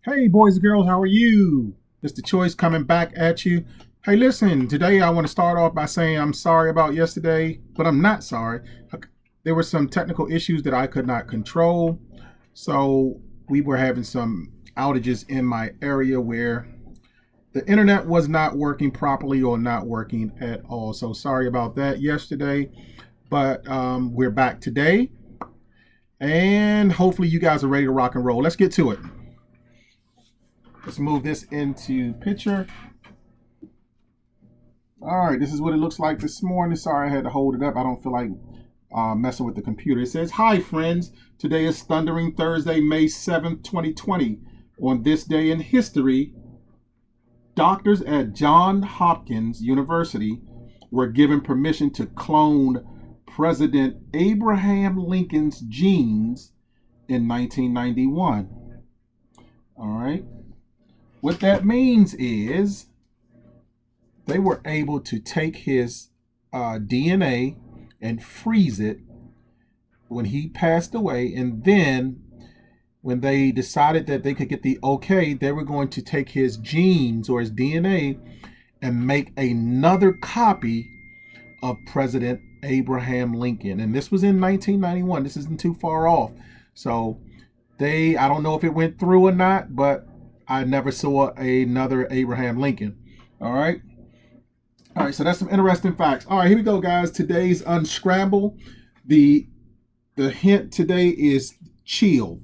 Hey, boys and girls, how are you? It's the Choice coming back at you. Hey, listen, today I want to start off by saying I'm sorry about yesterday, but I'm not sorry. There were some technical issues that I could not control. So we were having some outages in my area where the internet was not working properly or not working at all. So sorry about that yesterday, but we're back today. And hopefully you guys are ready to rock and roll. Let's get to it. Let's move this into picture. All right, this is what it looks like this morning. Sorry I had to hold it up. I don't feel like messing with the computer. It says, "Hi, friends. Today is Thundering Thursday, May 7th, 2020. On this day in history, doctors at Johns Hopkins University were given permission to clone President Abraham Lincoln's genes in 1991. All right. What that means is they were able to take his DNA and freeze it when he passed away. And then when they decided that they could get the okay, they were going to take his genes or his DNA and make another copy of President Abraham Lincoln. And this was in 1991. This isn't too far off. So I don't know if it went through or not, but I never saw another Abraham Lincoln. All right. All right. So that's some interesting facts. All right. Here we go, guys. Today's Unscramble. The hint today is chill.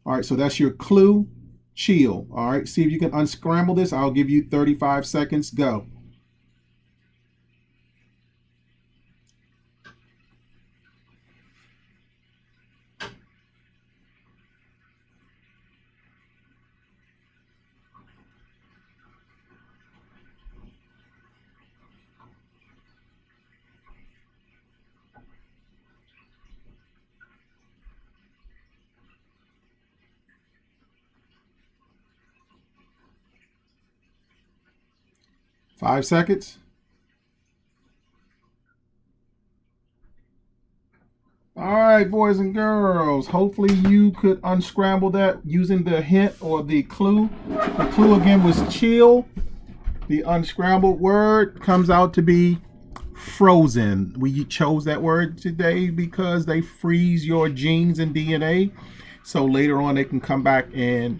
All right. So that's your clue. Chill. All right. See if you can unscramble this. I'll give you 35 seconds. Go. Five seconds. All right, boys and girls. Hopefully you could unscramble that using the hint or the clue. The clue again was chill. The unscrambled word comes out to be frozen. We chose that word today because they freeze your genes and DNA. So later on they can come back and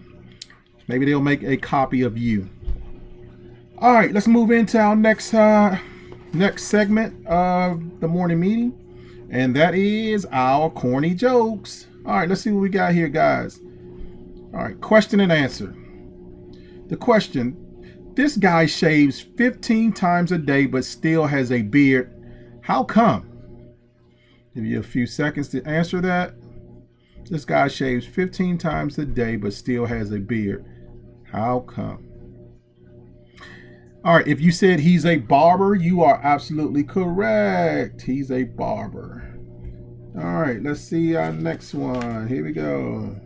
maybe they'll make a copy of you. All right, let's move into our next segment of the morning meeting, and that is our corny jokes. All right, let's see what we got here, guys. All right, question and answer. The question: this guy shaves 15 times a day but still has a beard. How come? Give you a few seconds to answer that. This guy shaves 15 times a day but still has a beard. How come? All right, if you said he's a barber, you are absolutely correct. He's a barber. All right, let's see our next one. Here we go.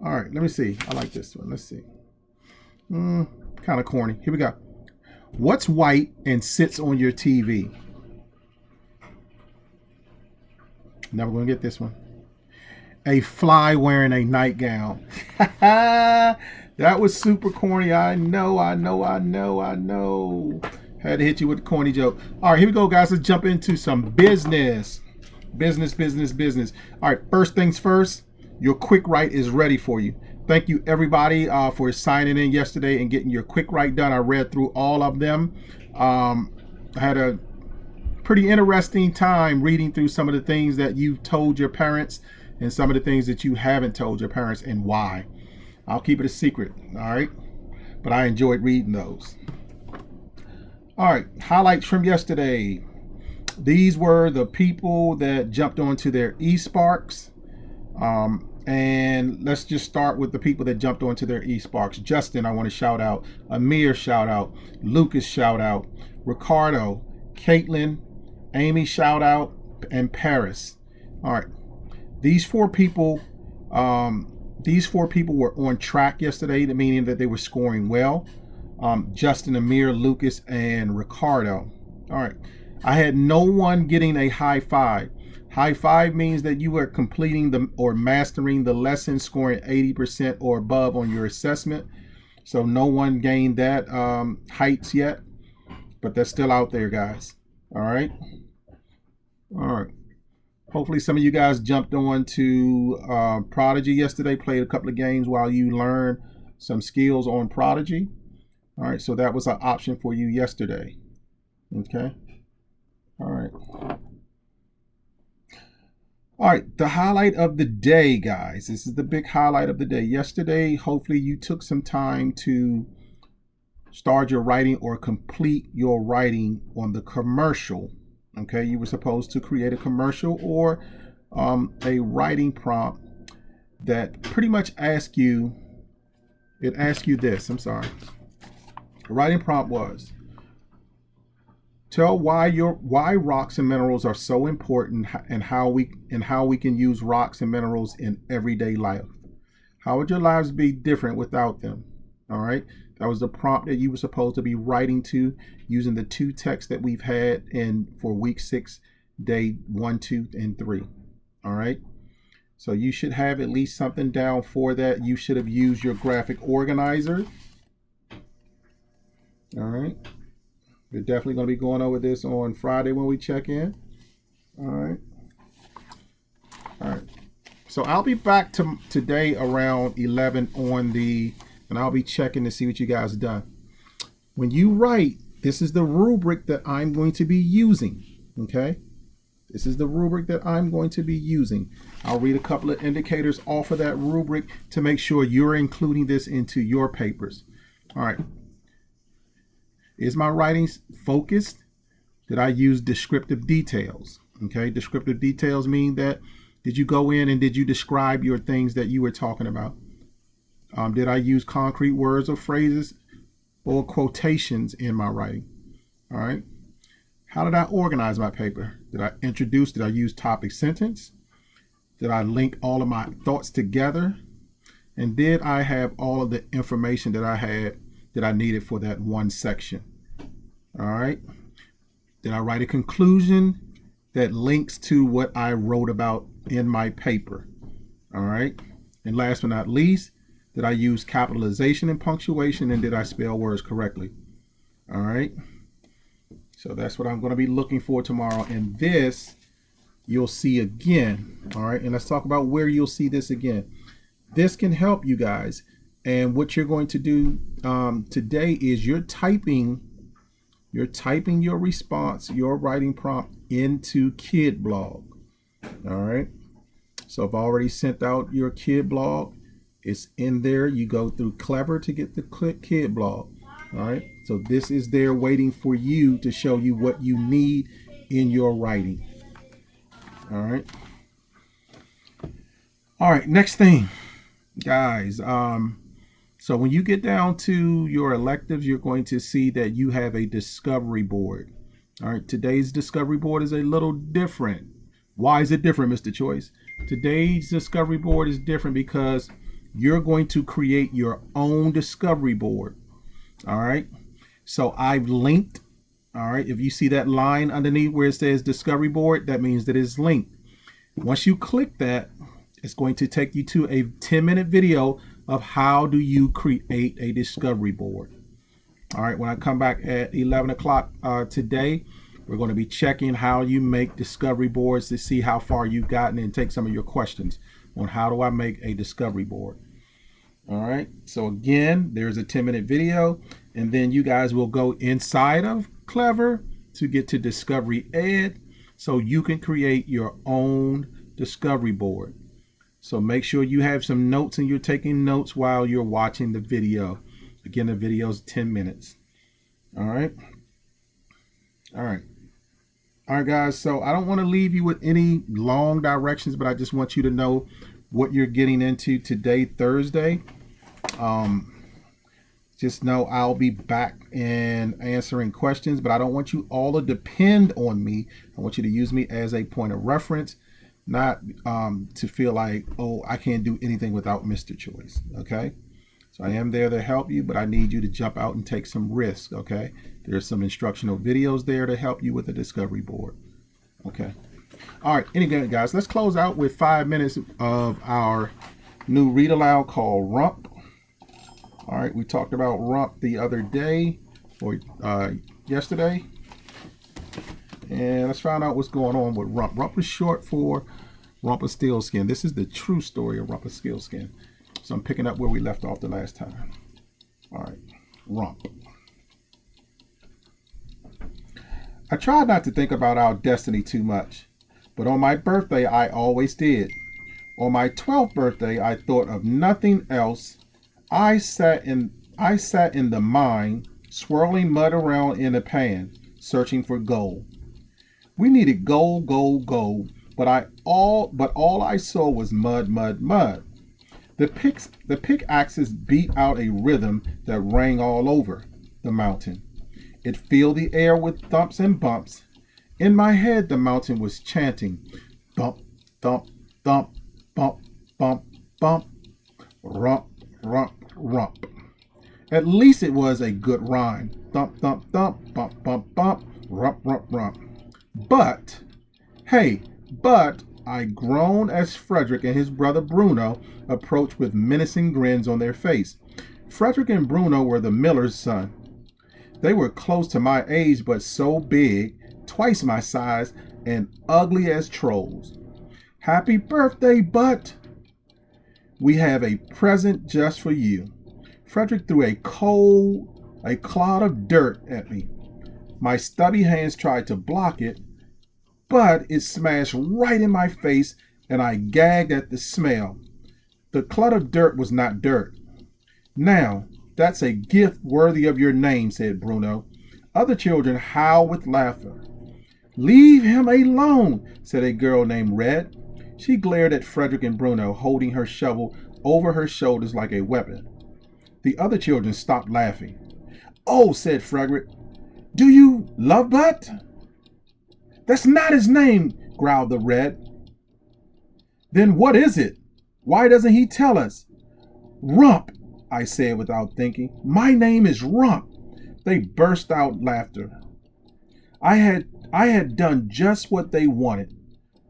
All right, let me see. I like this one. Let's see. Kind of corny. Here we go. What's white and sits on your TV? Never going to get this one. A fly wearing a nightgown. That was super corny. I know. Had to hit you with the corny joke. All right, here we go, guys. Let's jump into some business. Business. All right, first things first. Your quick write is ready for you. Thank you, everybody, for signing in yesterday and getting your quick write done. I read through all of them. I had a pretty interesting time reading through some of the things that you've told your parents and some of the things that you haven't told your parents and why. I'll keep it a secret, all right? But I enjoyed reading those. All right, highlights from yesterday. These were the people that jumped onto their eSparks. And let's just start with the people that jumped onto their eSparks. Justin, I want to shout out. Amir, shout out. Lucas, shout out. Ricardo, Caitlin, Amy, shout out. And Paris. All right. These four people were on track yesterday, meaning that they were scoring well. Justin, Amir, Lucas, and Ricardo. All right. I had no one getting a high five. High five means that you are completing the or mastering the lesson, scoring 80% or above on your assessment. So no one gained that heights yet, but that's still out there, guys. All right. All right. Hopefully some of you guys jumped on to Prodigy yesterday, played a couple of games while you learn some skills on Prodigy. All right, so that was an option for you yesterday. Okay. All right. All right, the highlight of the day, guys. This is the big highlight of the day. Yesterday, hopefully you took some time to start your writing or complete your writing on the commercial. Okay, you were supposed to create a commercial or a writing prompt that pretty much asks you, this, I'm sorry. The writing prompt was, tell why rocks and minerals are so important and how we can use rocks and minerals in everyday life. How would your lives be different without them? All right. That was the prompt that you were supposed to be writing to using the 2 texts that we've had for week 6, day 1, 2, and 3. All right. So you should have at least something down for that. You should have used your graphic organizer. All right. We're definitely going to be going over this on Friday when we check in. All right. All right. So I'll be back today around 11 and I'll be checking to see what you guys have done. When you write, this is the rubric that I'm going to be using. Okay. This is the rubric that I'm going to be using. I'll read a couple of indicators off of that rubric to make sure you're including this into your papers. All right. Is my writing focused? Did I use descriptive details? Okay, descriptive details mean that did you go in and did you describe your things that you were talking about? Did I use concrete words or phrases or quotations in my writing? All right. How did I organize my paper? Did I introduce? Did I use topic sentence? Did I link all of my thoughts together? And did I have all of the information that I needed for that one section? All right. Did I write a conclusion that links to what I wrote about in my paper? All right. And last but not least, did I use capitalization and punctuation, and did I spell words correctly? All right. So that's what I'm going to be looking for tomorrow. And this you'll see again. All right. And let's talk about where you'll see this again. This can help you guys. And what you're going to do today is you're typing your response, your writing prompt into Kid Blog. All right. So I've already sent out your Kid Blog. It's in there. You go through Clever to get the Kid Blog. All right. So this is there waiting for you to show you what you need in your writing. All right. All right. Next thing, guys. So when you get down to your electives, you're going to see that you have a discovery board. All right. Today's discovery board is a little different. Why is it different, Mr. Choice? Today's discovery board is different because you're going to create your own discovery board. All right. So I've linked. All right. If you see that line underneath where it says discovery board, that means that it's linked. Once you click that, it's going to take you to a 10-minute video of how do you create a discovery board. All right. When I come back at 11 o'clock today, we're going to be checking how you make discovery boards to see how far you've gotten and take some of your questions on how do I make a discovery board. All right. So again, there's a 10-minute video, and then you guys will go inside of Clever to get to Discovery Ed so you can create your own discovery board. So make sure you have some notes and you're taking notes while you're watching the video. Again, the video is 10 minutes. All right. All right. All right, guys. So I don't want to leave you with any long directions, but I just want you to know what you're getting into today, Thursday. Just know I'll be back and answering questions, but I don't want you all to depend on me. I want you to use me as a point of reference, not to feel like, oh, I can't do anything without Mr. Choice. Okay. So I am there to help you, but I need you to jump out and take some risks. Okay. There's some instructional videos there to help you with the discovery board. Okay. All right, anyway, guys, let's close out with 5 minutes of our new read aloud called Rump. All right, we talked about Rump the other day, or yesterday. And let's find out what's going on with Rump. Rump is short for Rumpelstiltskin. This is the true story of Rumpelstiltskin. So I'm picking up where we left off the last time. All right, Rump. I tried not to think about our destiny too much, but on my birthday, I always did. On my 12th birthday, I thought of nothing else. I sat in the mine, swirling mud around in a pan, searching for gold. We needed gold, gold, gold, but all I saw was mud, mud, mud. The pickaxes beat out a rhythm that rang all over the mountain. It filled the air with thumps and bumps. In my head, the mountain was chanting, thump, thump, thump, bump, bump, bump, rump, rump, rump. At least it was a good rhyme. Thump, thump, thump, bump, bump, bump, rump, rump, rump. But I groaned as Frederick and his brother Bruno approached with menacing grins on their face. Frederick and Bruno were the miller's son. They were close to my age, but so big, twice my size, and ugly as trolls. Happy birthday, Butt! We have a present just for you. Frederick threw a cloud of dirt at me. My stubby hands tried to block it, but it smashed right in my face, and I gagged at the smell. The cloud of dirt was not dirt. Now, that's a gift worthy of your name, said Bruno. Other children howled with laughter. Leave him alone, said a girl named Red. She glared at Frederick and Bruno, holding her shovel over her shoulders like a weapon. The other children stopped laughing. Oh, said Frederick, do you love Butt? That's not his name, growled the Red. Then what is it? Why doesn't he tell us? Rump, I said without thinking. My name is Rump. They burst out laughter. I had done just what they wanted,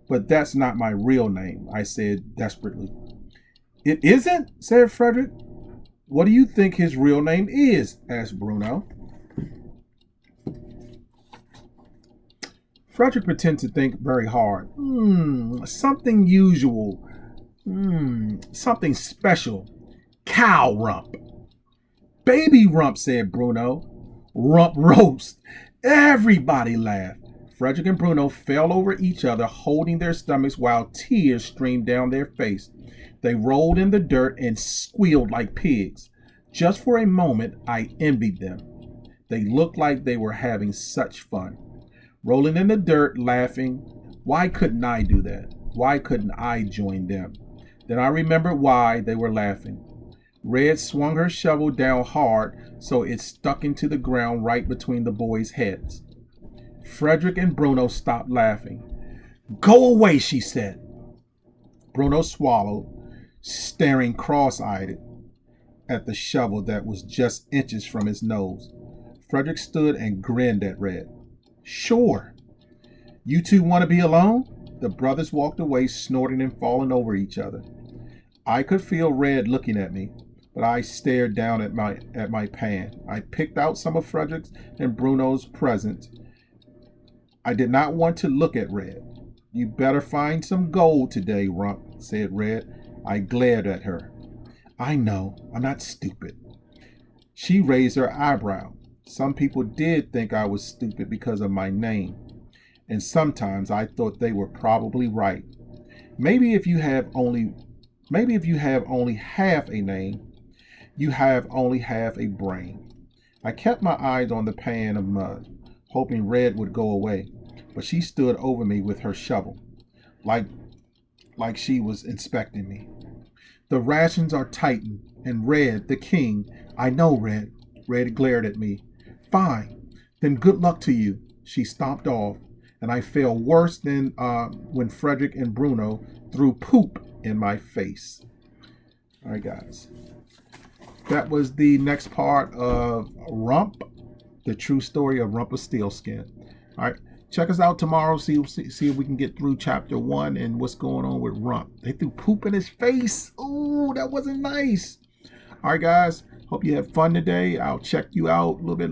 but that's not my real name, I said desperately. It isn't? Said Frederick. What do you think his real name is? Asked Bruno. Frederick pretended to think very hard. Something usual. Something special. Cow Rump. Baby Rump, said Bruno. Rump roast. Everybody laughed. Frederick and Bruno fell over each other, holding their stomachs while tears streamed down their face. They rolled in the dirt and squealed like pigs. Just for a moment, I envied them. They looked like they were having such fun. Rolling in the dirt, laughing. Why couldn't I do that? Why couldn't I join them? Then I remembered why they were laughing. Red swung her shovel down hard so it stuck into the ground right between the boys' heads. Frederick and Bruno stopped laughing. Go away, she said. Bruno swallowed, staring cross-eyed at the shovel that was just inches from his nose. Frederick stood and grinned at Red. Sure. You two want to be alone? The brothers walked away, snorting and falling over each other. I could feel Red looking at me, but I stared down at my pan. I picked out some of Frederick's and Bruno's presents. I did not want to look at Red. You better find some gold today, Rump, said Red. I glared at her. I know, I'm not stupid. She raised her eyebrow. Some people did think I was stupid because of my name, and sometimes I thought they were probably right. Maybe if you have only half a name, you have only half a brain. I kept my eyes on the pan of mud, hoping Red would go away, but she stood over me with her shovel, like she was inspecting me. The rations are tightened, and Red, the king, I know, Red. Red glared at me. Fine, then good luck to you. She stomped off, and I felt worse than when Frederick and Bruno threw poop in my face. All right, guys. That was the next part of Rump, the true story of Rumpelstiltskin. All right. check us out tomorrow. See if we can get through chapter 1 and what's going on with Rump. They threw poop in his face. Ooh, that wasn't nice. All right, guys. Hope you have fun today. I'll check you out a little bit later.